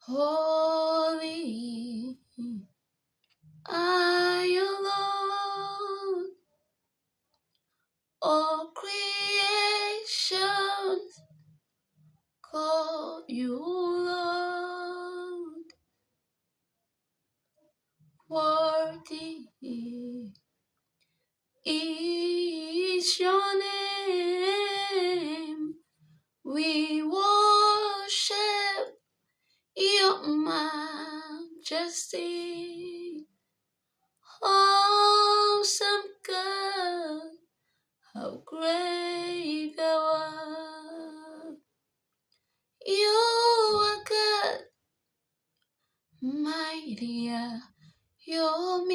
Holy are you, Lord. All creation call you Lord. Worthy is your name. We worship your majesty. Awesome God, how great thou art. You are God, mighty are your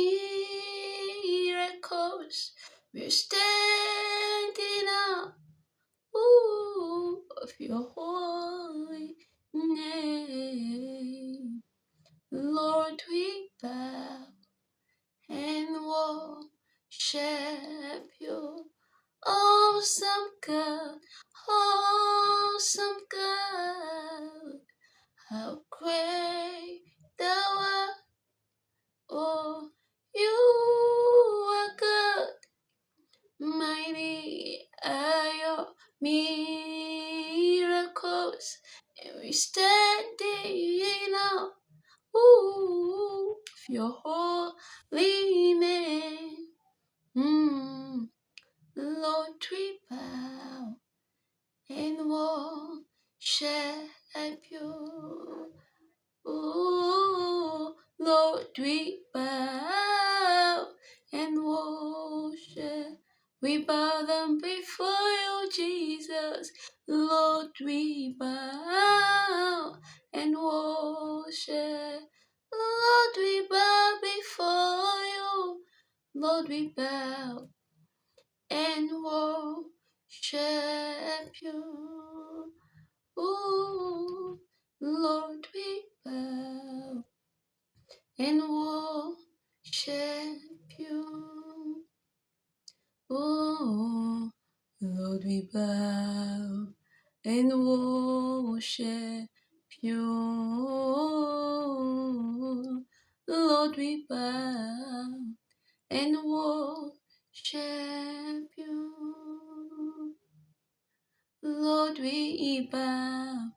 miracles. We're standing up of your holy name. Lord, we bow and worship you. Awesome God, how great thou art. Oh, you are God, mighty are your miracles, and we standing up of your holy name. Lord, we bow and worship you. Lord, we bow and worship. We bow down before you, Jesus. Lord, we bow and worship. Lord, we bow before you. Lord, we bow and worship you. Ooh, Lord, we bow and worship you. Oh, Lord, we bow and worship you. Lord, we bow and worship you. Lord, we bow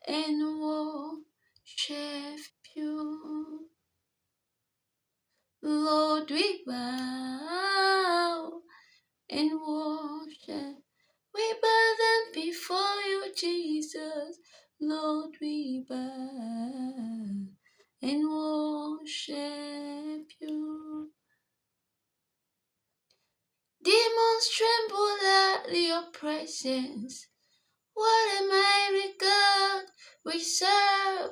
and worship you. Lord, we bow and worship. We bow down before you, Jesus. Lord, we bow and worship you. Demons tremble at your presence. What a mighty God we serve.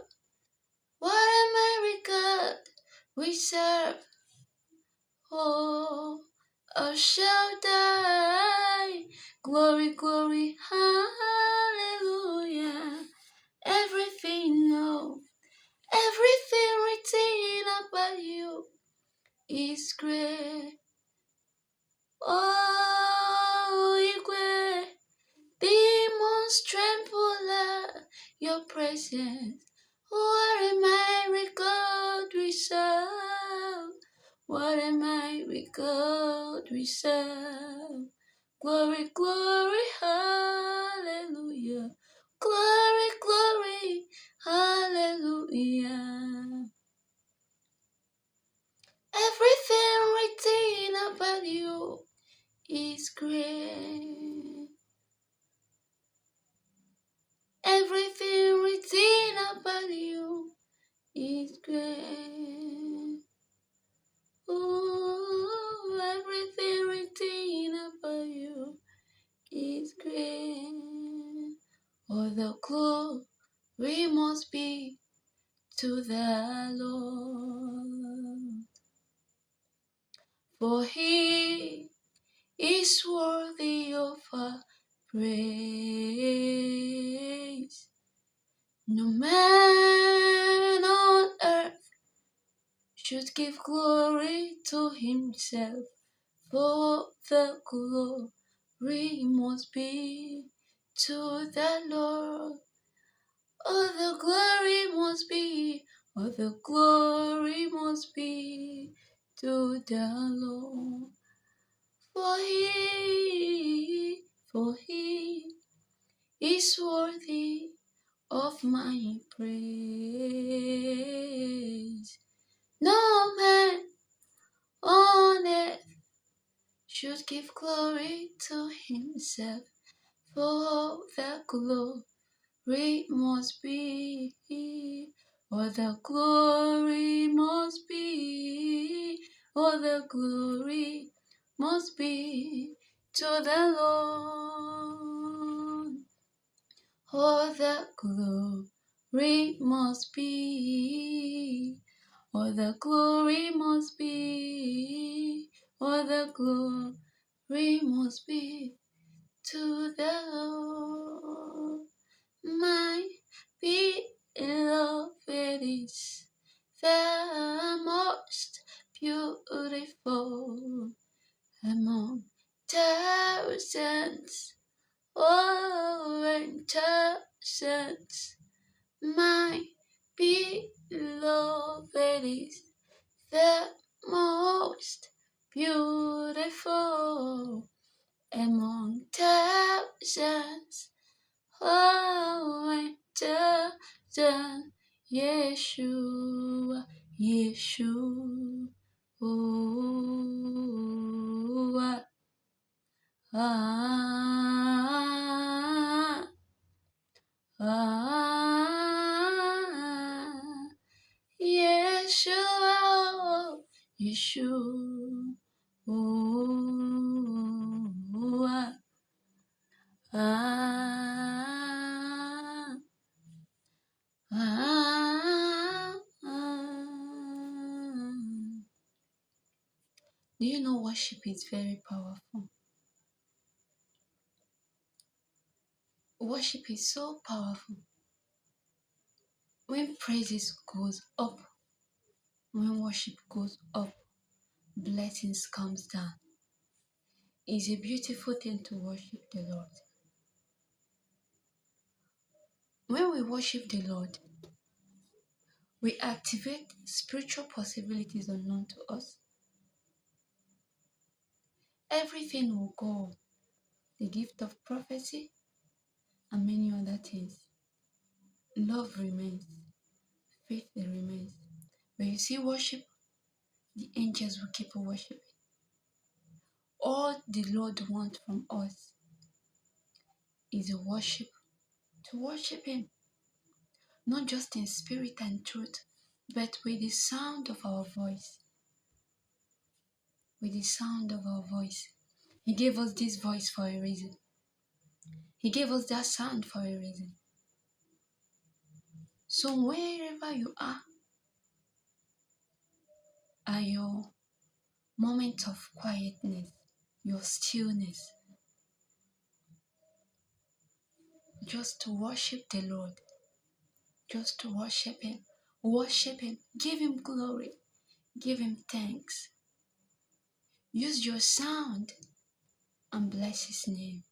What a mighty God we serve. Oh, I shall die. Glory, glory, hallelujah. Everything, no, everything written about you is great. Oh, Igwe, demons tremble at your presence. What a mighty God we serve. What a mighty God we serve. Glory, glory, hallelujah. Glory, glory, hallelujah. Everything written about you is great. Everything written about you is great. Oh, everything written about you is great. All the glory must be to the Lord, for He is worthy of our praise. No man on earth should give glory to himself, for the glory must be to the Lord. All the glory must be, all the glory must be to the Lord. For he is worthy of my praise. No man on earth should give glory to himself, for the glory must be, or the glory must be, or the glory must be to the Lord. All the glory must be, all the glory must be, all the glory must be to the Lord. My beloved is the most beautiful among thousands. Oh, and thousands. My beloved is the most beautiful among thousands. Oh, and thousands. Yeshua, Yeshua. Yeshua, Yeshua, Do you know worship is very powerful? Worship is so powerful. When praises goes up, when worship goes up, blessings comes down. It's a beautiful thing to worship the Lord. When we worship the Lord, we activate spiritual possibilities unknown to us. Everything will go. The gift of prophecy and many other things. Love remains. Faith remains. When you see worship, the angels will keep worshiping. All the Lord wants from us is a worship. To worship Him. Not just in spirit and truth, but with the sound of our voice. With the sound of our voice. He gave us this voice for a reason. He gave us that sound for a reason. So wherever you are your moment of quietness, your stillness, just to worship the Lord, just to worship Him, give Him glory, give Him thanks. Use your sound and bless His name.